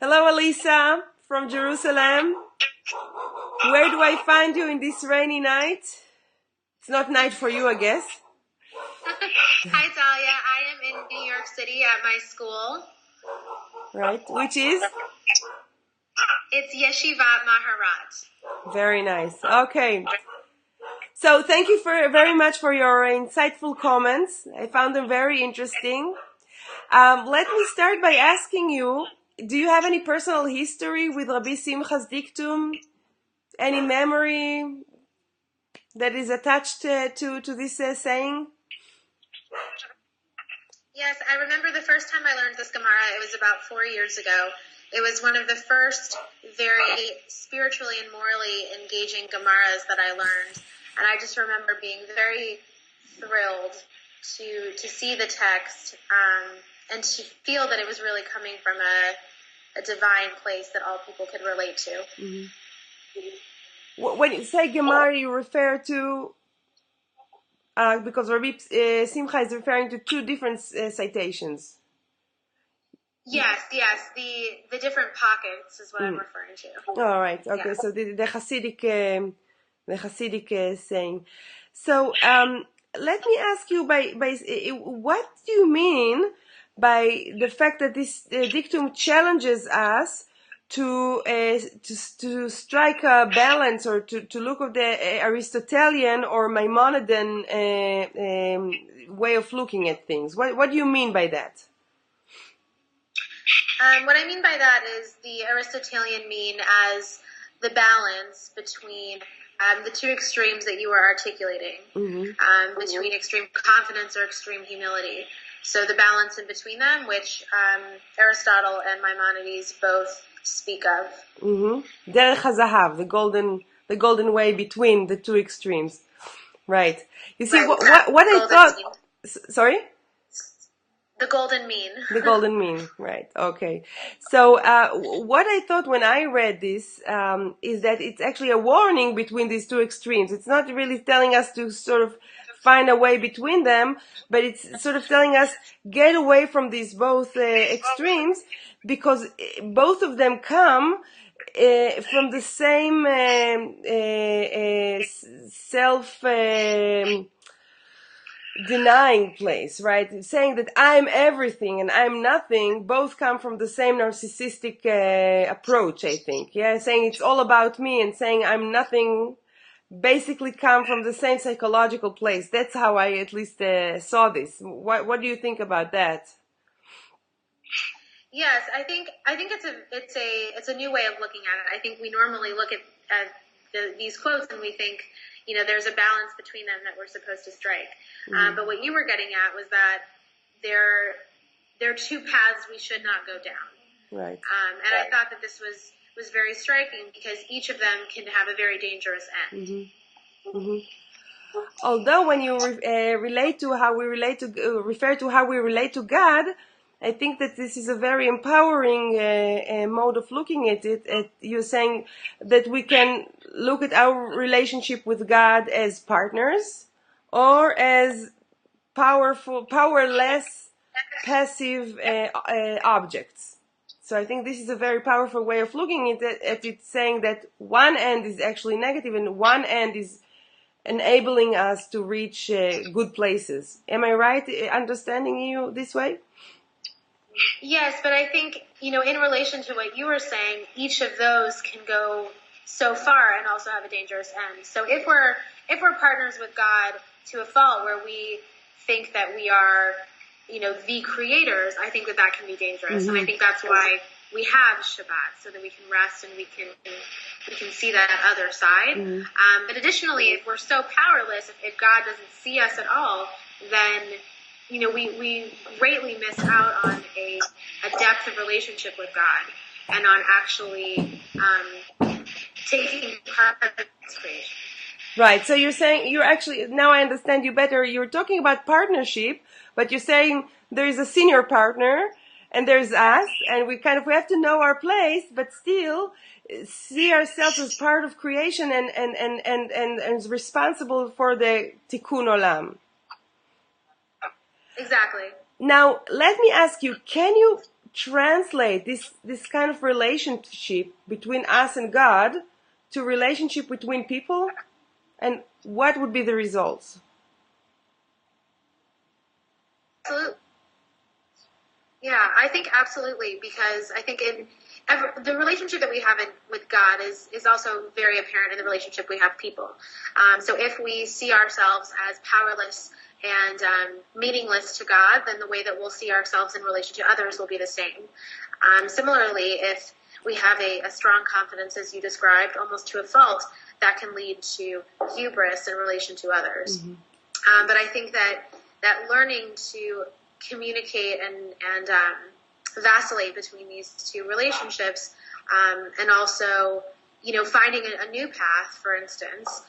Hello, Alissa from Jerusalem. Where do I find you in this rainy night? It's not night for you, I guess. Hi, Dalia. I am in New York City at my school. Right, which is? It's Yeshivat Maharat. Very nice. Okay. So thank you very much for your insightful comments. I found them very interesting. Let me start by asking you, do you have any personal history with Rabbi Simcha's dictum? Any memory that is attached to this saying? Yes, I remember the first time I learned this Gemara. It was about 4 years ago. It was one of the first very spiritually and morally engaging Gemaras that I learned. And I just remember being very thrilled to see the text and to feel that it was really coming from a divine place that all people could relate to. Mm-hmm. When you say Gemara, you refer to, because Rabbi Simcha is referring to two different citations. Yes, the different pockets is what I'm referring to. All right, okay, yeah. So the Hasidic saying. So let me ask you, by what do you mean by the fact that this dictum challenges us to strike a balance, or to look at the Aristotelian or Maimonidean way of looking at things? What do you mean by that? What I mean by that is the Aristotelian mean as the balance between the two extremes that you were articulating, between extreme confidence or extreme humility. So the balance in between them, which Aristotle and Maimonides both speak of. Derech HaZahav, the golden way between the two extremes. Right. You see, what I thought... Sorry? The golden mean. The golden mean, right. Okay. So what I thought when I read this is that it's actually a warning between these two extremes. It's not really telling us to sort of find a way between them, but it's sort of telling us get away from these both extremes, because both of them come from the same self... denying place, right? Saying that I'm everything and I'm nothing, both come from the same narcissistic approach, I think. Yeah, saying it's all about me and saying I'm nothing basically come from the same psychological place. That's how I at least saw this. What do you think about that? Yes, I think it's a new way of looking at it. I think we normally look at these quotes and we think, there's a balance between them that we're supposed to strike. But what you were getting at was that there are two paths we should not go down. Right. And I thought that this was very striking, because each of them can have a very dangerous end. Although when you refer to how we relate to God, I think that this is a very empowering mode of looking at it. You're saying that we can look at our relationship with God as partners, or as powerless, passive objects. So I think this is a very powerful way of looking at it, saying that one end is actually negative and one end is enabling us to reach good places. Am I right understanding you this way? Yes, but I think, in relation to what you were saying, each of those can go so far and also have a dangerous end. So if we're partners with God to a fault, where we think that we are, the creators, I think that can be dangerous. And I think that's why we have Shabbat, so that we can rest and we can see that other side. But additionally, if we're so powerless, if God doesn't see us at all, then we greatly miss out on a depth of relationship with God, and on actually taking part of His creation. Right. So you're saying, now I understand you better. You're talking about partnership, but you're saying there is a senior partner and there's us, and we have to know our place, but still see ourselves as part of creation and responsible for the tikkun olam. Exactly. Now, let me ask you, can you translate this kind of relationship between us and God to relationship between people, and what would be the results? Absolutely. Yeah, I think absolutely, because I think the relationship that we have with God is also very apparent in the relationship we have people. So if we see ourselves as powerless and meaningless to God, then the way that we'll see ourselves in relation to others will be the same. Similarly, if we have a strong confidence, as you described, almost to a fault, that can lead to hubris in relation to others. Mm-hmm. But I think that learning to communicate and vacillate between these two relationships, and also, finding a new path, for instance,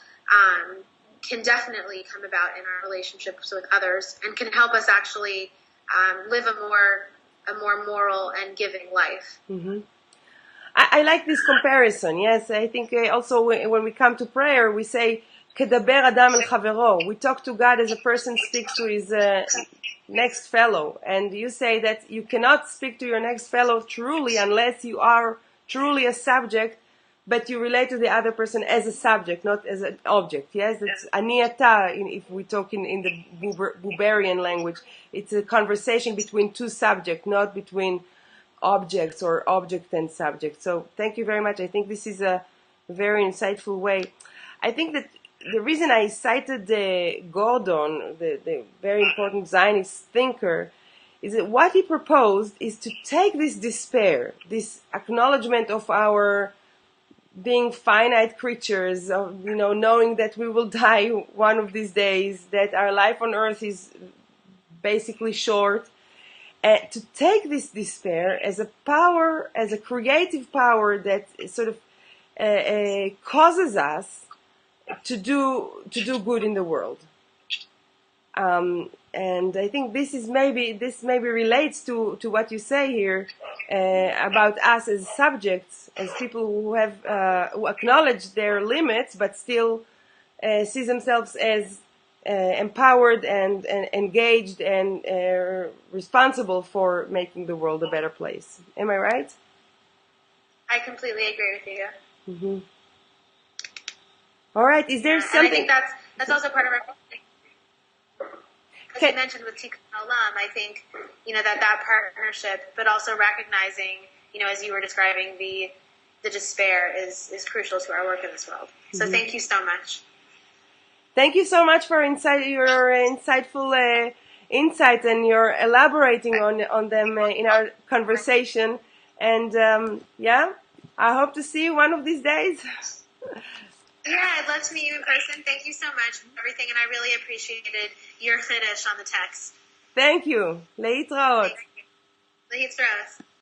can definitely come about in our relationships with others, and can help us actually live a more moral and giving life. Mm-hmm. I like this comparison. Yes, I think also when we come to prayer, we say "Kedaber Adam el Chavero." We talk to God as a person speaks to his next fellow, and you say that you cannot speak to your next fellow truly unless you are truly a subject, but you relate to the other person as a subject, not as an object. Yes, that's aniyata. If we talk in the Buberian language, it's a conversation between two subjects, not between objects or object and subject. So thank you very much. I think this is a very insightful way. I think that the reason I cited Gordon, the very important Zionist thinker, is that what he proposed is to take this despair, this acknowledgement of our being finite creatures, of knowing that we will die one of these days, that our life on earth is basically short, to take this despair as a power, as a creative power that sort of causes us to do good in the world. And I think this maybe relates to what you say here about us as subjects, as people who have who acknowledge their limits, but still see themselves as empowered and engaged and responsible for making the world a better place. Am I right? I completely agree with you. Mm-hmm. All right. Is there something? And I think that's also part of our. As you mentioned with Tikkun Olam, I think that partnership, but also recognizing, as you were describing, the despair is crucial to our work in this world. So mm-hmm. Thank you so much. Thank you so much for your insightful insights, and your elaborating on them in our conversation. And I hope to see you one of these days. Yeah, I'd love to meet you in person. Thank you so much for everything, and I really appreciated your chiddush on the text. Thank you. להתראות. להתראות.